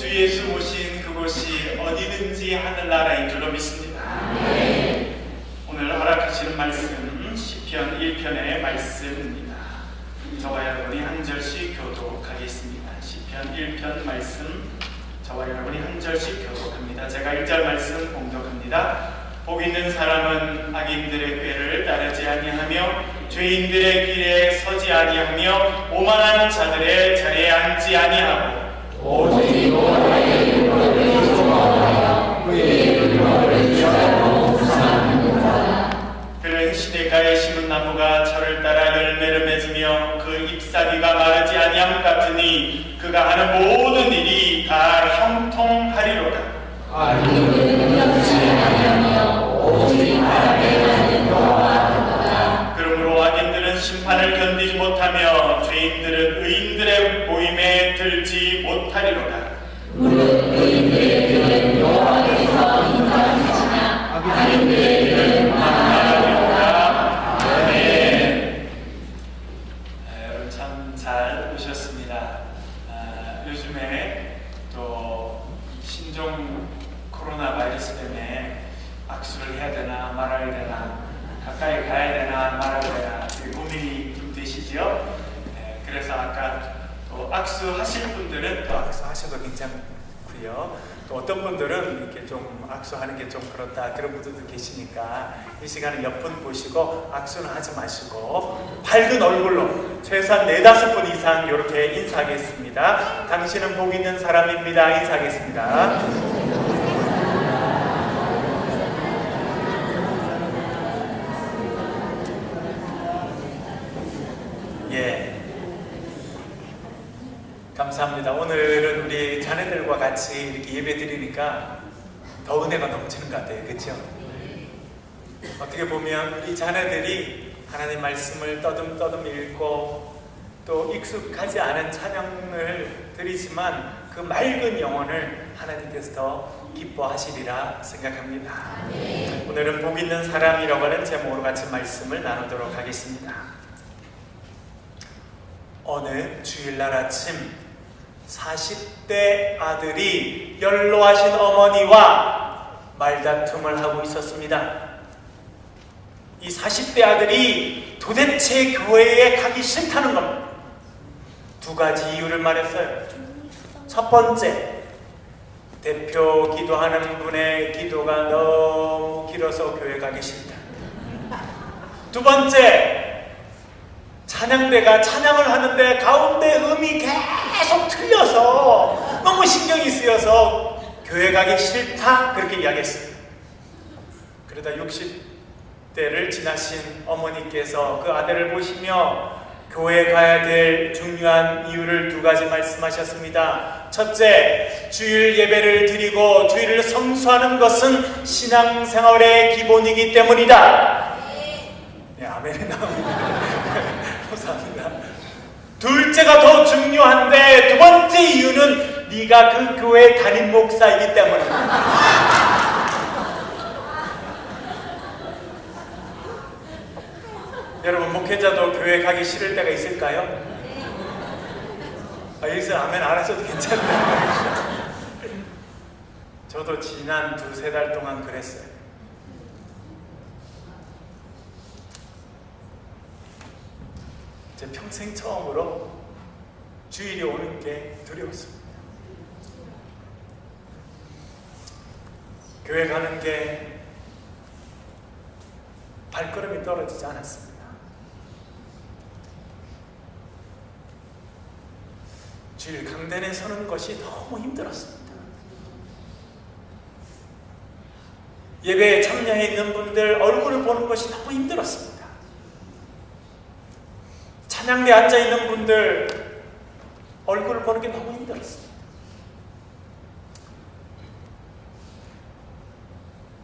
주 예수 모신 그곳이 어디든지 하늘나라인 줄로 믿습니다. 오늘 허락하시는 말씀은 시편 1편의 말씀입니다. 저와 여러분이 한 절씩 교독하겠습니다. 시편 1편 말씀 저와 여러분이 한 절씩 교독합니다. 제가 1절 말씀 봉독합니다. 복 있는 사람은 악인들의 꾀를 따르지 아니하며 죄인들의 길에 서지 아니하며 오만한 자들의 자리에 앉지 아니하고 오직 여호와의 율법을 조망하여 그의 율법을 지키고 사랑하는 자라. 그는 시냇가에 심은 나무가 철을 따라 열매를 맺으며 그 잎사귀가 마르지 아니함 같으니 그가 하는 모든 일이 다 형통하리로다. 악인은 능력치 아니하며 오직 바람에 가는 여호와 같도다. 그러므로 악인들은 심판을 견디지 못하며 죄인들은 의인들의 모임에 들지 못하리로다. 무릇 의인들의 길은 여호와께서 인정하시나 악인들의 길은 망하리로다. 아멘. 여러분 참 잘 오셨습니다. 요즘에 또 신종 코로나 바이러스 때문에 악수를 해야 되나 말아야 되나 가까이 가야 되나 말아야 되나 고민이 좀 되시죠? 그래서 아까 또 악수하실 분들은 또 악수하셔도 괜찮고요. 또 어떤 분들은 이렇게 좀 악수하는 게 좀 그렇다 그런 분들도 계시니까 이 시간에 옆분 보시고 악수는 하지 마시고 밝은 얼굴로 최소한 4-5분 이상 이렇게 인사하겠습니다. 당신은 복 있는 사람입니다. 인사하겠습니다. 예. 감사합니다. 오늘은 우리 자녀들과 같이 이렇게 예배 드리니까 더 은혜가 넘치는 것 같아요. 그렇죠? 어떻게 보면 우리 자녀들이 하나님 말씀을 떠듬떠듬 읽고 또 익숙하지 않은 찬양을 드리지만 그 맑은 영혼을 하나님께서 더 기뻐하시리라 생각합니다. 오늘은 복 있는 사람이라고 하는 제목으로 같이 말씀을 나누도록 하겠습니다. 어느 주일날 아침 40대 아들이 연로하신 어머니와 말다툼을 하고 있었습니다. 이 40대 아들이 도대체 교회에 가기 싫다는 겁니다. 2가지 이유를 말했어요. 첫 번째, 대표 기도하는 분의 기도가 너무 길어서 교회 가기 싫다. 2번째, 찬양대가 찬양을 하는데 가운데 음이 계속 틀려서 너무 신경이 쓰여서 교회 가기 싫다 그렇게 이야기했습니다. 그러다 60대를 지나신 어머니께서 그 아들을 보시며 교회 가야 될 중요한 이유를 2가지 말씀하셨습니다. 첫째, 주일 예배를 드리고 주일을 성수하는 것은 신앙생활의 기본이기 때문이다. 네, 아멘이 나옵니다. 감사합니다. 둘째가 더 중요한데 2번째 이유는 네가 그 교회 담임 목사이기 때문이다. 여러분 목회자도 교회 가기 싫을 때가 있을까요? 여기서 아멘 안 하셔도 괜찮아요. 저도 지난 2-3달 동안 그랬어요. 제 평생 처음으로 주일이 오는 게 두려웠습니다. 교회 가는 게 발걸음이 떨어지지 않았습니다. 주일 강단에 서는 것이 너무 힘들었습니다. 예배에 참여해 있는 분들 얼굴을 보는 것이 너무 힘들었습니다. 찬양대에 앉아있는 분들 얼굴을 보는 게 너무 힘들었습니다.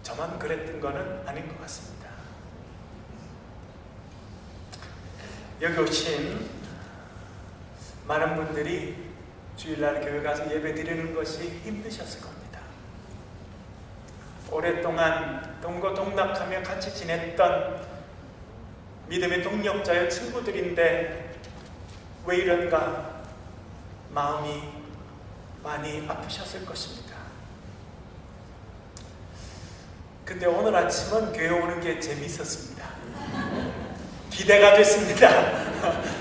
저만 그랬던 거는 아닌 것 같습니다. 여기 오신 많은 분들이 주일날 교회 가서 예배 드리는 것이 힘드셨을 겁니다. 오랫동안 동고동락하며 같이 지냈던 믿음의 동력자의 친구들인데 왜 이런가 마음이 많이 아프셨을 것입니다. 근데 오늘 아침은 교회 오는 게 재미있었습니다. 기대가 됐습니다.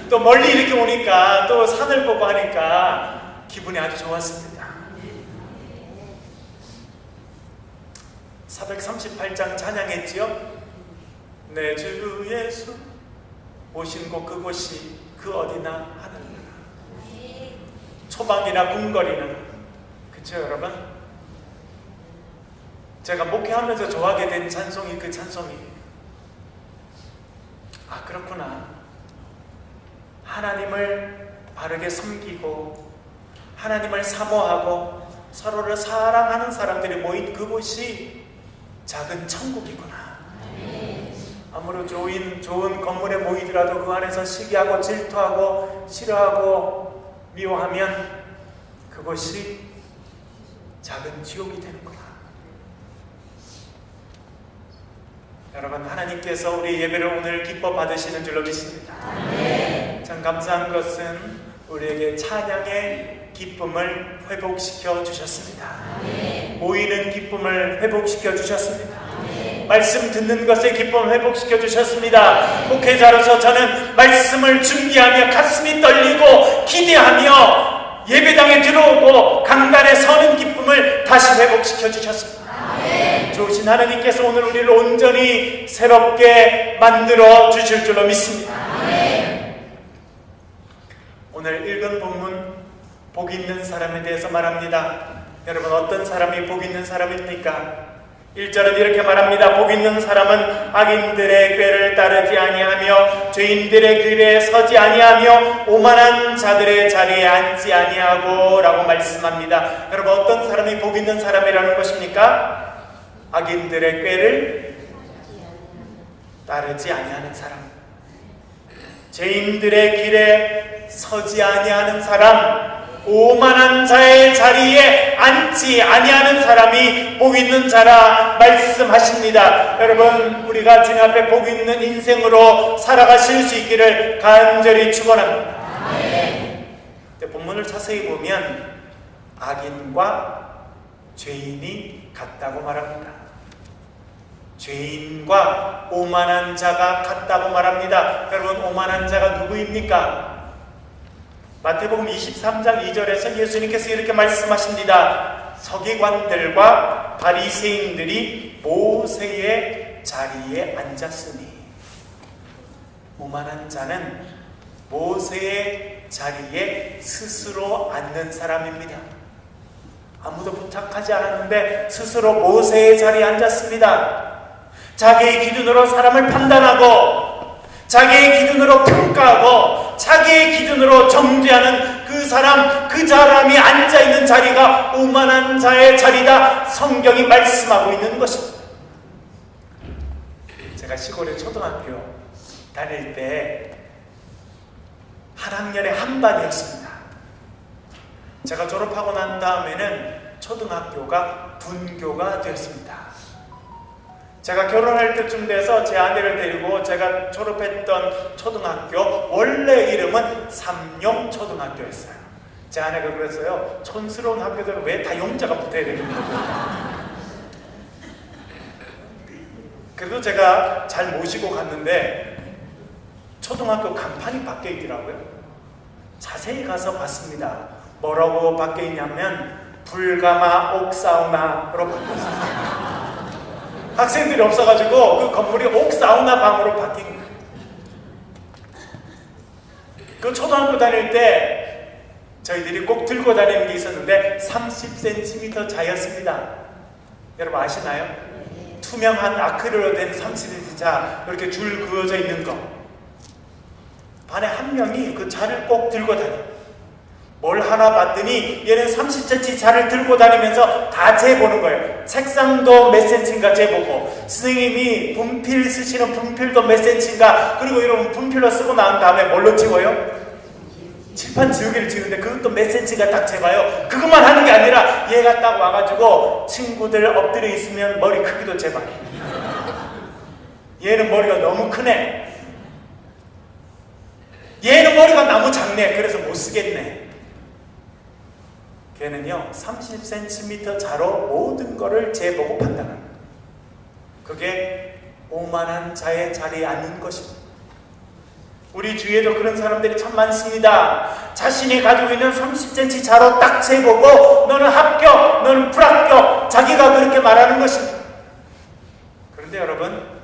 또 멀리 이렇게 오니까 또 산을 보고 하니까 기분이 아주 좋았습니다. 438장 찬양했지요? 내 주 예수 오신 곳 그곳이 그 어디나 하늘나라. 초막이나 궁궐이나, 그쵸 여러분? 제가 목회하면서 좋아하게 된 찬송이 그 찬송이에요. 아, 그렇구나. 하나님을 바르게 섬기고 하나님을 사모하고 서로를 사랑하는 사람들이 모인 그곳이 작은 천국이구나. 아무리 좋은 건물에 모이더라도 그 안에서 시기하고 질투하고 싫어하고 미워하면 그것이 작은 지옥이 되는구나. 여러분, 하나님께서 우리 예배를 오늘 기뻐 받으시는 줄로 믿습니다. 참 감사한 것은 우리에게 찬양의 기쁨을 회복시켜 주셨습니다. 모이는 기쁨을 회복시켜 주셨습니다. 말씀 듣는 것의 기쁨을 회복시켜 주셨습니다. 목회자로서 저는 말씀을 준비하며 가슴이 떨리고 기대하며 예배당에 들어오고 강단에 서는 기쁨을 다시 회복시켜 주셨습니다. 좋으신 하나님께서 오늘 우리를 온전히 새롭게 만들어 주실 줄로 믿습니다. 오늘 읽은 본문 복 있는 사람에 대해서 말합니다. 여러분, 어떤 사람이 복 있는 사람입니까? 1절은 이렇게 말합니다. 복 있는 사람은 악인들의 꾀를 따르지 아니하며 죄인들의 길에 서지 아니하며 오만한 자들의 자리에 앉지 아니하고 라고 말씀합니다. 여러분, 어떤 사람이 복 있는 사람이라는 것입니까? 악인들의 꾀를 따르지 아니하는 사람, 죄인들의 길에 서지 아니하는 사람, 오만한 자의 자리에 앉지 아니하는 사람이 복 있는 자라 말씀하십니다. 여러분, 우리가 주님 앞에 복 있는 인생으로 살아가실 수 있기를 간절히 축원합니다. 본문을 자세히 보면 악인과 죄인이 같다고 말합니다. 죄인과 오만한 자가 같다고 말합니다. 여러분, 오만한 자가 누구입니까? 마태복음 23장 2절에서 예수님께서 이렇게 말씀하십니다. 서기관들과 바리새인들이 모세의 자리에 앉았으니, 오만한 자는 모세의 자리에 스스로 앉는 사람입니다. 아무도 부탁하지 않았는데 스스로 모세의 자리에 앉았습니다. 자기의 기준으로 사람을 판단하고 자기의 기준으로 평가하고 자기의 기준으로 정죄하는 그 사람이 앉아있는 자리가 오만한 자의 자리다. 성경이 말씀하고 있는 것입니다. 제가 시골에 초등학교 다닐 때 한 학년에 한 반이었습니다. 제가 졸업하고 난 다음에는 초등학교가 분교가 되었습니다. 제가 결혼할 때쯤 돼서 제 아내를 데리고 제가 졸업했던 초등학교 원래 이름은 삼용초등학교였어요. 제 아내가 그랬어요. 촌스러운 학교들은 왜 다 용자가 붙어야 되는 거죠? 그래도 제가 잘 모시고 갔는데 초등학교 간판이 바뀌어 있더라고요. 자세히 가서 봤습니다. 뭐라고 바뀌어 있냐면 불가마 옥사우나로 바뀌었어요. 학생들이 없어가지고 그 건물이 옥사우나 방으로 바뀐 거예요. 그 초등학교 다닐 때 저희들이 꼭 들고 다니는 게 있었는데 30cm 자였습니다. 여러분 아시나요? 투명한 아크릴로 된 30cm 자, 이렇게 줄 그어져 있는 거. 반에 한 명이 그 자를 꼭 들고 다녀요. 뭘 하나 봤더니 얘는 30cm 자를 들고 다니면서 다 재보는 거예요. 책상도 몇 센치인가 재보고, 선생님이 분필 쓰시는 분필도 몇 센치인가, 그리고 이런 분필로 쓰고 난 다음에 뭘로 지워요? 칠판 지우개를 지우는데 그것도 몇 센치가 딱 재봐요. 그것만 하는 게 아니라 얘가 딱 와가지고 친구들 엎드려 있으면 머리 크기도 재봐요. 얘는 머리가 너무 크네, 얘는 머리가 너무 작네, 그래서 못 쓰겠네. 걔는요 30cm 자로 모든 것을 재보고 판단하는 거예요. 그게 오만한 자의 자리에 앉는 것입니다. 우리 주위에도 그런 사람들이 참 많습니다. 자신이 가지고 있는 30cm 자로 딱 재보고 너는 합격, 너는 불합격, 자기가 그렇게 말하는 것입니다. 그런데 여러분,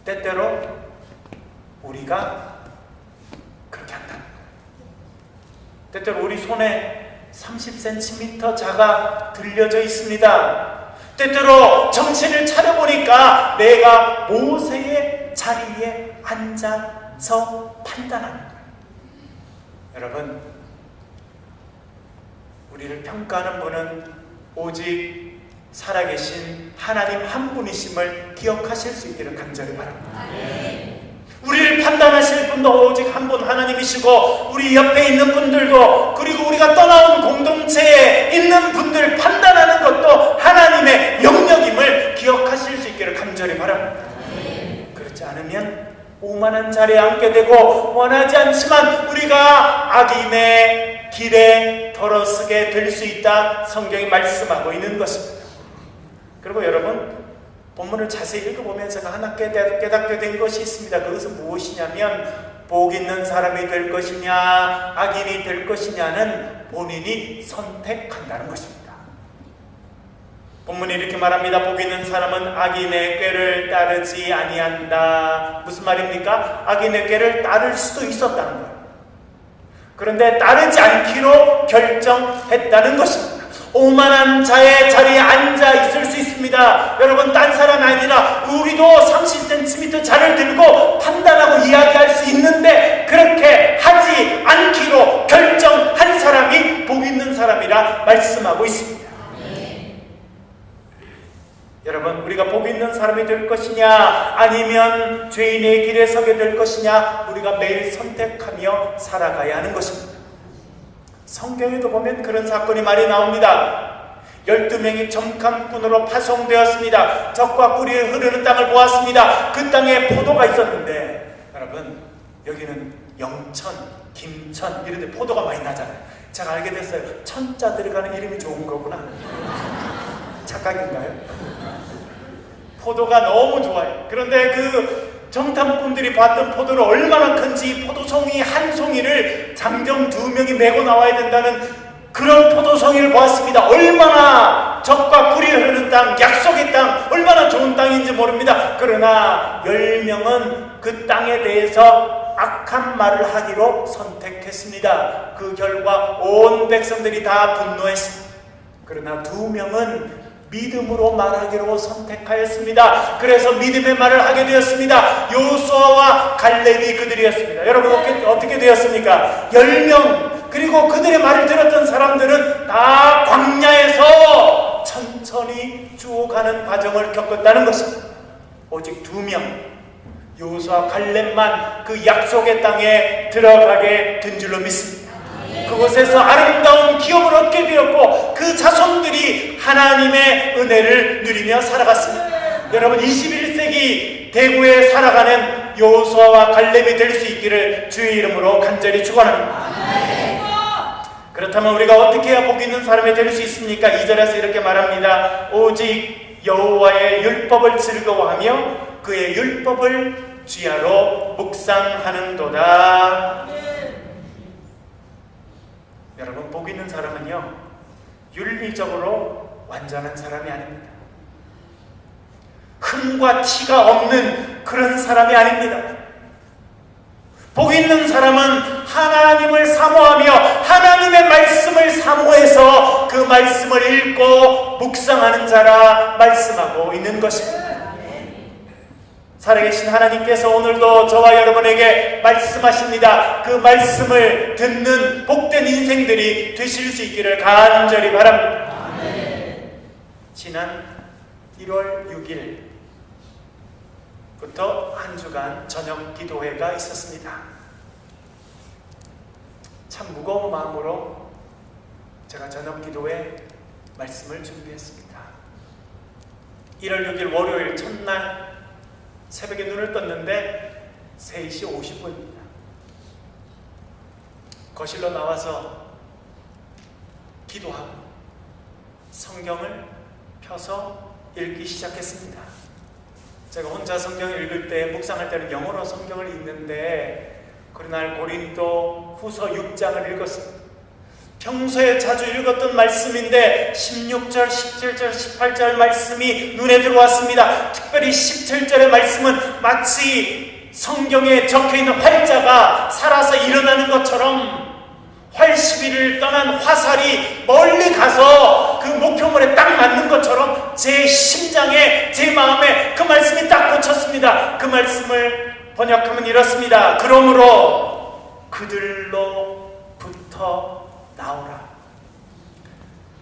때때로 우리가 그렇게 한다는 거예요. 때때로 우리 손에 30cm 자가 들려져 있습니다. 때때로 정신을 차려보니까 내가 모세의 자리에 앉아서 판단하는 거예요. 여러분, 우리를 평가하는 분은 오직 살아계신 하나님 한 분이심을 기억하실 수 있기를 간절히 바랍니다. 우리를 판단하실 분도 오직 한 분 하나님이시고, 우리 옆에 있는 분들도, 그리고 우리가 떠나온 공동체에 있는 분들 판단하는 것도 하나님의 영역임을 기억하실 수 있기를 간절히 바랍니다. 그렇지 않으면 오만한 자리에 앉게 되고, 원하지 않지만 우리가 악인의 길에 들어서게 될 수 있다 성경이 말씀하고 있는 것입니다. 그리고 여러분, 본문을 자세히 읽어보면 제가 하나 깨닫게 된 것이 있습니다. 그것은 무엇이냐면, 복 있는 사람이 될 것이냐 악인이 될 것이냐는 본인이 선택한다는 것입니다. 본문이 이렇게 말합니다. 복 있는 사람은 악인의 꾀를 따르지 아니한다. 무슨 말입니까? 악인의 꾀를 따를 수도 있었다는 거예요. 그런데 따르지 않기로 결정했다는 것입니다. 오만한 자의 자리에 앉아 있을 수 있습니다. 여러분, 딴 사람이 아니라 우리도 30cm 자를 들고 판단하고 이야기할 수 있는데, 그렇게 하지 않기로 결정한 사람이 복 있는 사람이라 말씀하고 있습니다. 여러분, 우리가 복 있는 사람이 될 것이냐 아니면 죄인의 길에 서게 될 것이냐, 우리가 매일 선택하며 살아가야 하는 것입니다. 성경에도 보면 그런 사건이 많이 나옵니다. 12명이 점kam꾼으로 파송되었습니다. 적과 꿀이 흐르는 땅을 보았습니다. 그 땅에 포도가 있었는데, 여러분, 여기는 영천, 김천 이런 데 포도가 많이 나잖아요. 제가 알게 됐어요. 천자 들어가는 이름이 좋은 거구나. 착각인가요? 포도가 너무 좋아요. 그런데 그 정탐꾼들이 봤던 포도를 얼마나 큰지, 포도송이 한 송이를 장정 2명이 메고 나와야 된다는 그런 포도송이를 보았습니다. 얼마나 적과 꿀이 흐르는 땅, 약속의 땅, 얼마나 좋은 땅인지 모릅니다. 그러나 10명은 그 땅에 대해서 악한 말을 하기로 선택했습니다. 그 결과 온 백성들이 다 분노했습니다. 그러나 2명은 믿음으로 말하기로 선택하였습니다. 그래서 믿음의 말을 하게 되었습니다. 여호수아와 갈렙이 그들이었습니다. 여러분, 어떻게 되었습니까? 10명, 그리고 그들의 말을 들었던 사람들은 다 광야에서 천천히 죽어가는 과정을 겪었다는 것입니다. 오직 2명, 여호수아 갈렙만 그 약속의 땅에 들어가게 된 줄로 믿습니다. 그곳에서 아름다운 기업을 얻게 되었고, 그 자손들이 하나님의 은혜를 누리며 살아갔습니다. 여러분, 21세기 대구에 살아가는 여호수아와 갈렙이 될 수 있기를 주의 이름으로 간절히 축원합니다. 그렇다면 우리가 어떻게 해야 복 있는 사람이 될 수 있습니까? 2절에서 이렇게 말합니다. 오직 여호와의 율법을 즐거워하며 그의 율법을 주야로 묵상하는도다. 여러분, 복 있는 사람은요, 윤리적으로 완전한 사람이 아닙니다. 흠과 티가 없는 그런 사람이 아닙니다. 복 있는 사람은 하나님을 사모하며 하나님의 말씀을 사모해서 그 말씀을 읽고 묵상하는 자라 말씀하고 있는 것입니다. 살아계신 하나님께서 오늘도 저와 여러분에게 말씀하십니다. 그 말씀을 듣는 복된 인생들이 되실 수 있기를 간절히 바랍니다. 지난 1월 6일부터 한 주간 저녁 기도회가 있었습니다. 참 무거운 마음으로 제가 저녁 기도회 말씀을 준비했습니다. 1월 6일 월요일 첫날 새벽에 눈을 떴는데 3시 50분입니다. 거실로 나와서 기도하고 성경을 펴서 읽기 시작했습니다. 제가 혼자 성경을 읽을 때, 묵상할 때는 영어로 성경을 읽는데 그날 고린도 후서 6장을 읽었습니다. 평소에 자주 읽었던 말씀인데 16절, 17절, 18절 말씀이 눈에 들어왔습니다. 특별히 17절의 말씀은 마치 성경에 적혀있는 활자가 살아서 일어나는 것처럼 활시비를 떠난 화살이 멀리 가서 그 목표물에 딱 맞는 것처럼 제 심장에, 제 마음에 그 말씀이 딱 꽂혔습니다. 그 말씀을 번역하면 이렇습니다. 그러므로 그들로부터 나오라.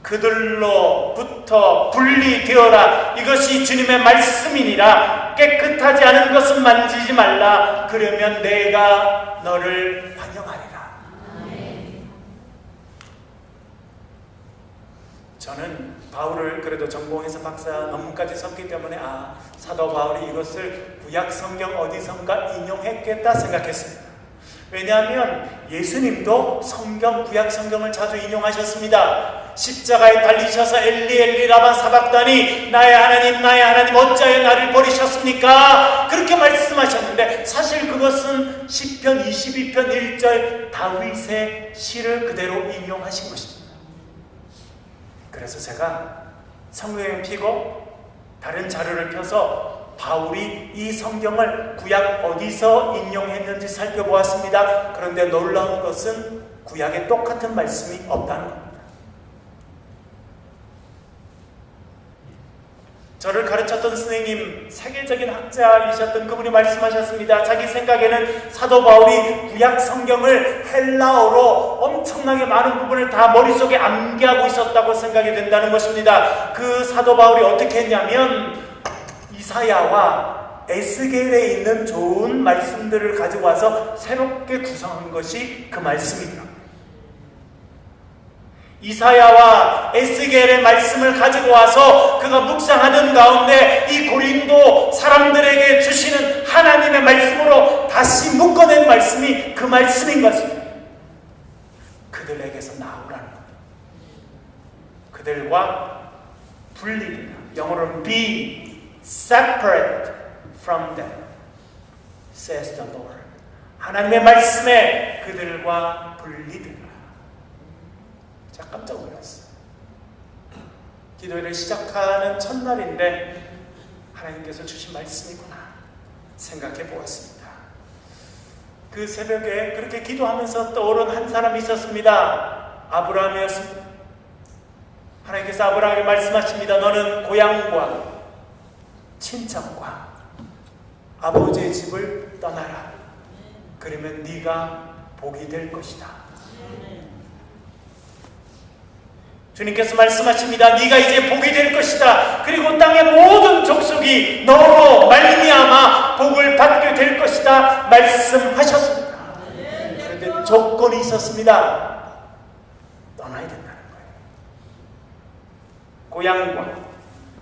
그들로부터 분리되어라. 이것이 주님의 말씀이니라. 깨끗하지 않은 것은 만지지 말라. 그러면 내가 너를 환영하리라. 저는 바울을 그래도 전공해서 박사 논문까지 썼기 때문에 사도 바울이 이것을 구약 성경 어디선가 인용했겠다 생각했습니다. 왜냐하면 예수님도 구약 성경을 자주 인용하셨습니다. 십자가에 달리셔서 엘리 엘리 라마 사박다니 나의 하나님 어찌하여 나를 버리셨습니까? 그렇게 말씀하셨는데 사실 그것은 시편 22편 1절 다윗의 시를 그대로 인용하신 것입니다. 그래서 제가 성경을 펴고 다른 자료를 펴서 바울이 이 성경을 구약 어디서 인용했는지 살펴보았습니다. 그런데 놀라운 것은 구약에 똑같은 말씀이 없다는 겁니다. 저를 가르쳤던 선생님, 세계적인 학자이셨던 그분이 말씀하셨습니다. 자기 생각에는 사도 바울이 구약 성경을 헬라어로 엄청나게 많은 부분을 다 머릿속에 암기하고 있었다고 생각이 된다는 것입니다. 그 사도 바울이 어떻게 했냐면 이사야와 에스겔에 있는 좋은 말씀들을 가지고 와서 새롭게 구성한 것이 그 말씀이더라고요. 이사야와 에스겔의 말씀을 가지고 와서 그가 묵상하던 가운데 이 고린도 사람들에게 주시는 하나님의 말씀으로 다시 묶어낸 말씀이 그 말씀인 것입니다. 그들에게서 나오라는 것. 그들과 분리되라. 영어로는 be separate from them, says the Lord. 하나님의 말씀에 그들과 분리되라. 제가 깜짝 놀랐어요. 기도회를 시작하는 첫날인데 하나님께서 주신 말씀이구나 생각해 보았습니다. 그 새벽에 그렇게 기도하면서 떠오른 한 사람이 있었습니다. 아브라함이었습니다. 하나님께서 아브라함에게 말씀하십니다. 너는 고향과 친척과 아버지의 집을 떠나라. 그러면 네가 복이 될 것이다. 주님께서 말씀하십니다. 네가 이제 복이 될 것이다. 그리고 땅의 모든 족속이 너로 말미암아 복을 받게 될 것이다. 말씀하셨습니다. 그런데 조건이 있었습니다. 떠나야 된다는 거예요. 고향과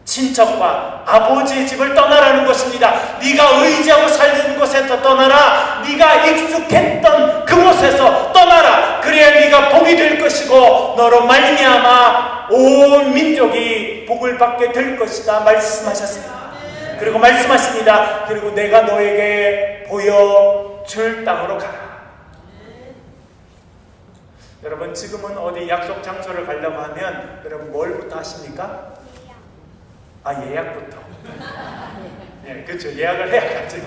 친척과 아버지의 집을 떠나라는 것입니다. 네가 의지하고 살던 곳에서 떠나라. 네가 익숙했던 그곳에서 떠나라. 그래야 네가 복이 될 것이고 너로 말미암아 온 민족이 복을 받게 될 것이다. 말씀하셨습니다. 그리고 말씀하십니다. 그리고 내가 너에게 보여줄 땅으로 가라. 여러분 지금은 어디 약속 장소를 가려고 하면 여러분 뭘부터 하십니까? 예약부터. 네, 그렇죠. 예약을 해야 가죠.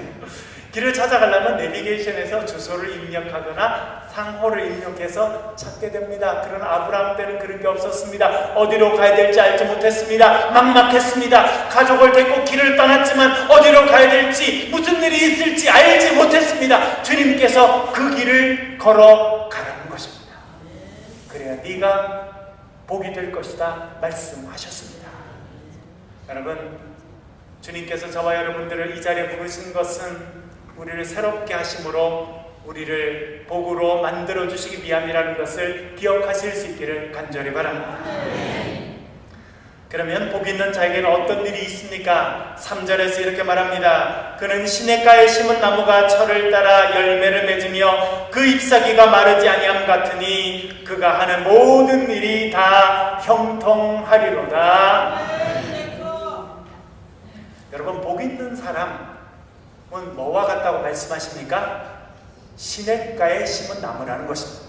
길을 찾아가려면 내비게이션에서 주소를 입력하거나 상호를 입력해서 찾게 됩니다. 그러나 아브라함 때는 그런 게 없었습니다. 어디로 가야 될지 알지 못했습니다. 막막했습니다. 가족을 데리고 길을 떠났지만 어디로 가야 될지 무슨 일이 있을지 알지 못했습니다. 주님께서 그 길을 걸어가라는 것입니다. 그래야 네가 복이 될 것이다 말씀하셨습니다. 여러분, 주님께서 저와 여러분들을 이 자리에 부르신 것은 우리를 새롭게 하심으로 우리를 복으로 만들어 주시기 위함이라는 것을 기억하실 수 있기를 간절히 바랍니다. 그러면 복 있는 자에게는 어떤 일이 있습니까? 3절에서 이렇게 말합니다. 그는 시냇가에 심은 나무가 철을 따라 열매를 맺으며 그 잎사귀가 마르지 아니함 같으니 그가 하는 모든 일이 다 형통하리로다. 여러분, 복 있는 사람은 뭐와 같다고 말씀하십니까? 시냇가에 심은 나무라는 것입니다.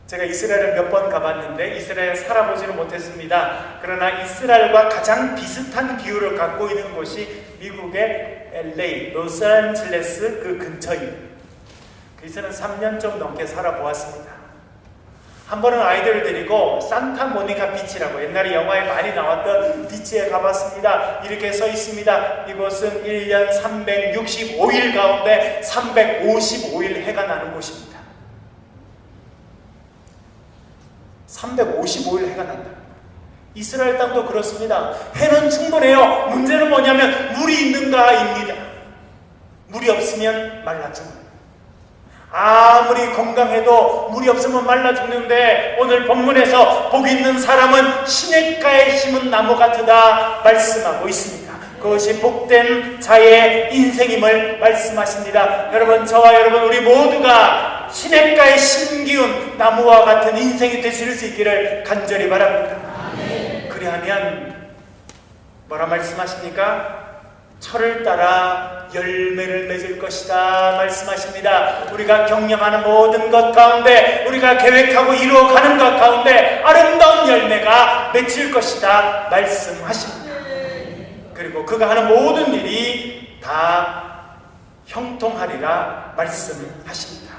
제가 이스라엘을 몇 번 가봤는데 이스라엘에 살아보지는 못했습니다. 그러나 이스라엘과 가장 비슷한 기후를 갖고 있는 곳이 미국의 LA, 로스앤젤레스 그 근처입니다. 그래서는 3년 좀 넘게 살아보았습니다. 한 번은 아이들을 데리고 산타모니카 비치라고 옛날에 영화에 많이 나왔던 비치에 가봤습니다. 이렇게 써 있습니다. 이곳은 1년 365일 가운데 355일 해가 나는 곳입니다. 355일 해가 난다. 이스라엘 땅도 그렇습니다. 해는 충분해요. 문제는 뭐냐면 물이 있는가입니다. 물이 없으면 말라 죽어요. 아무리 건강해도 물이 없으면 말라 죽는데 오늘 본문에서 복 있는 사람은 시냇가에 심은 나무 같으다 말씀하고 있습니다. 그것이 복된 자의 인생임을 말씀하십니다. 여러분, 저와 여러분 우리 모두가 시냇가에 심기운 나무와 같은 인생이 되실 수 있기를 간절히 바랍니다. 그리하면 뭐라 말씀하십니까? 철을 따라 열매를 맺을 것이다 말씀하십니다. 우리가 경영하는 모든 것 가운데, 우리가 계획하고 이루어가는 것 가운데 아름다운 열매가 맺힐 것이다 말씀하십니다. 그리고 그가 하는 모든 일이 다 형통하리라 말씀하십니다.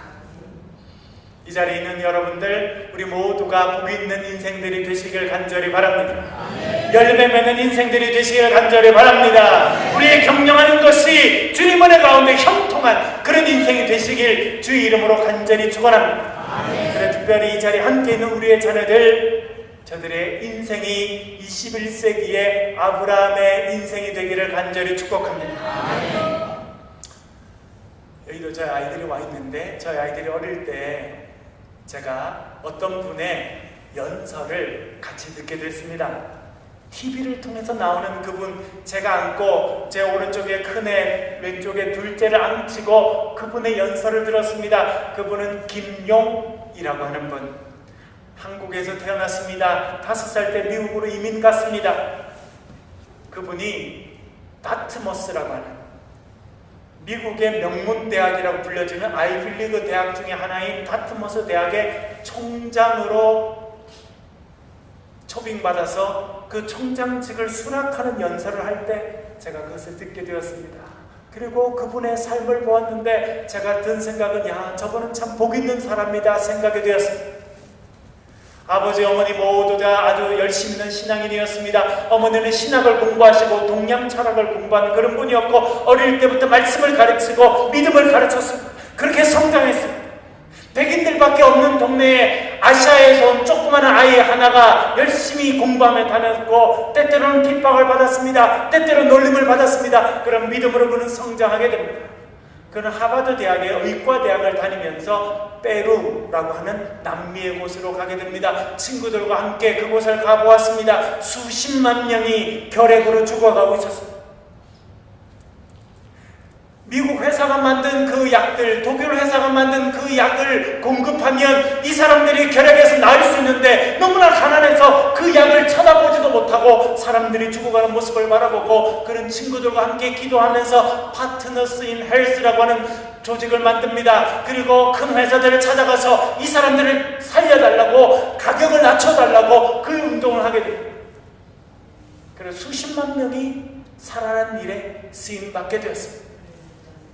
이 자리에 있는 여러분들, 우리 모두가 복 있는 인생들이 되시길 간절히 바랍니다. 열매 맺는 인생들이 되시길 간절히 바랍니다. 우리의 경영하는 것이 주님 은혜 가운데 형통한 그런 인생이 되시길 주의 이름으로 간절히 축원합니다. 그래, 특별히 이 자리에 함께 있는 우리의 자녀들, 저들의 인생이 21세기의 아브라함의 인생이 되기를 간절히 축복합니다. 여기도 저희 아이들이 와 있는데, 저희 아이들이 어릴 때 제가 어떤 분의 연설을 같이 듣게 됐습니다. TV를 통해서 나오는 그분, 제가 안고 제 오른쪽에 큰애, 왼쪽에 둘째를 안치고 그분의 연설을 들었습니다. 그분은 김용이라고 하는 분, 한국에서 태어났습니다. 5살 때 미국으로 이민 갔습니다. 그분이 다트머스라고 하는 미국의 명문대학이라고 불려지는 아이빌리그 대학 중에 하나인 다트머스 대학의 총장으로 초빙받아서 그 총장직을 수락하는 연설을 할 때 제가 그것을 듣게 되었습니다. 그리고 그분의 삶을 보았는데 제가 든 생각은, 야, 저분은 참 복 있는 사람이다 생각이 되었습니다. 아버지, 어머니 모두 다 아주 열심히 있는 신앙인이었습니다. 어머니는 신학을 공부하시고 동양 철학을 공부한 그런 분이었고, 어릴 때부터 말씀을 가르치고 믿음을 가르쳤습니다. 그렇게 성장했습니다. 백인들밖에 없는 동네에 아시아에서 온 조그마한 아이 하나가 열심히 공부하며 다녔고, 때때로는 핍박을 받았습니다. 때때로는 놀림을 받았습니다. 그런 믿음으로 그는 성장하게 됩니다. 그는 하버드 대학의 의과대학을 다니면서 페루라고 하는 남미의 곳으로 가게 됩니다. 친구들과 함께 그곳을 가보았습니다. 수십만 명이 결핵으로 죽어가고 있었습니다. 미국 회사가 만든 그 약들, 독일 회사가 만든 그 약을 공급하면 이 사람들이 결핵에서 나을 수 있는데 너무나 가난해서 그 약을 쳐다보지도 못하고 사람들이 죽어가는 모습을 바라보고, 그런 친구들과 함께 기도하면서 파트너스 인 헬스라고 하는 조직을 만듭니다. 그리고 큰 회사들을 찾아가서 이 사람들을 살려달라고, 가격을 낮춰달라고 그 운동을 하게 됩니다. 그래서 수십만 명이 살아난 일에 쓰임받게 되었습니다.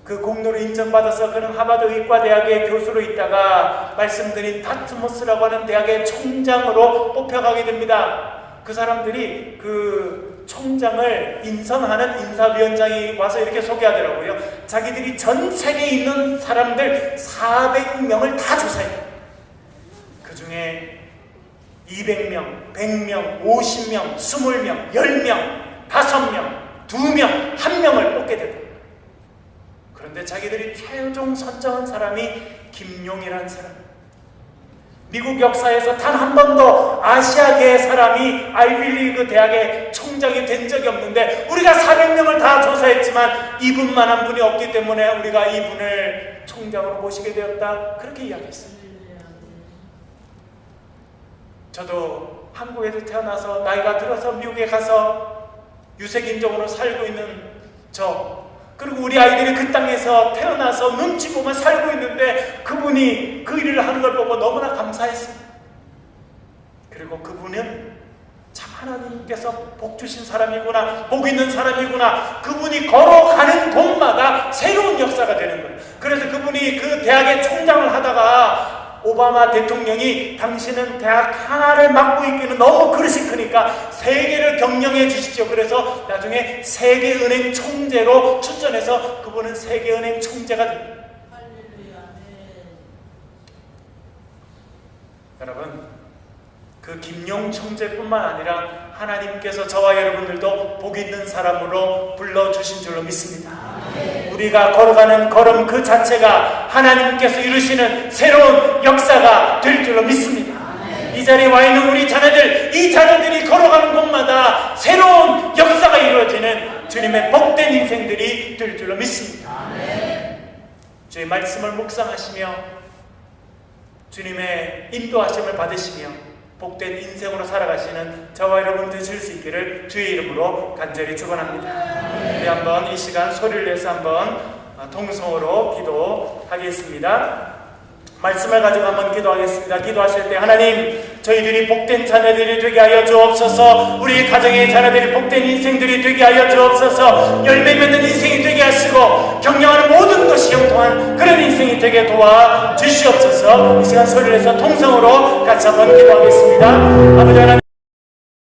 그 공로를 인정받아서 그는 하버드 의과대학의 교수로 있다가 말씀드린 다트머스라고 하는 대학의 총장으로 뽑혀가게 됩니다. 그 사람들이 그 총장을 인선하는 인사위원장이 와서 이렇게 소개하더라고요. 자기들이 전 세계에 있는 사람들 400명을 다 조사해요. 그 중에 200명, 100명, 50명, 20명, 10명, 5명, 2명, 1명을 뽑게 됩니다. 그런데 자기들이 최종 선정한 사람이 김용이라는 사람. 미국 역사에서 단 한 번도 아시아계 사람이 아이비리그 대학의 총장이 된 적이 없는데 우리가 400명을 다 조사했지만 이분만한 분이 없기 때문에 우리가 이분을 총장으로 모시게 되었다. 그렇게 이야기했어요. 저도 한국에서 태어나서 나이가 들어서 미국에 가서 유색인종으로 살고 있는 그리고 우리 아이들이 그 땅에서 태어나서 눈치 보면 살고 있는데 그분이 그 일을 하는 걸 보고 너무나 감사했어요. 그리고 그분은 참 하나님께서 복 주신 사람이구나, 복 있는 사람이구나. 그분이 걸어가는 곳마다 새로운 역사가 되는 거예요. 그래서 그분이 그 대학의 총장을 하다가 오바마 대통령이 당신은 대학 하나를 맡고 있기는 너무 그릇이 크니까 세 개를 경영해 주십시오. 그래서 나중에 세계은행 총재로 추천해서 그분은 세계은행 총재가 됩니다. 여러분, 그 김용 총재뿐만 아니라 하나님께서 저와 여러분들도 복 있는 사람으로 불러주신 줄로 믿습니다. 우리가 걸어가는 걸음 그 자체가 하나님께서 이루시는 새로운 역사가 될 줄로 믿습니다. 이 자리에 와 있는 우리 자녀들, 이 자녀들이 걸어가는 곳마다 새로운 역사가 이루어지는 주님의 복된 인생들이 될 줄로 믿습니다. 주의 말씀을 묵상하시며 주님의 인도하심을 받으시며 복된 인생으로 살아가시는 저와 여러분 되실 수 있기를 주의 이름으로 간절히 축원합니다. 우리 한번 이 시간 소리를 내서 한번 통성으로 기도하겠습니다. 말씀을 가지고 한번 기도하겠습니다. 기도하실 때 하나님, 저희들이 복된 자녀들이 되게 하여 주옵소서. 우리 가정의 자녀들이 복된 인생들이 되게 하여 주옵소서. 열매 맺는 인생이 되게 하시고 경영하는 모든 것이 형통한 그런 인생이 되게 도와주시옵소서. 이 시간 소리를 내서 통성으로 같이 한번 기도하겠습니다. 아버지 하나님,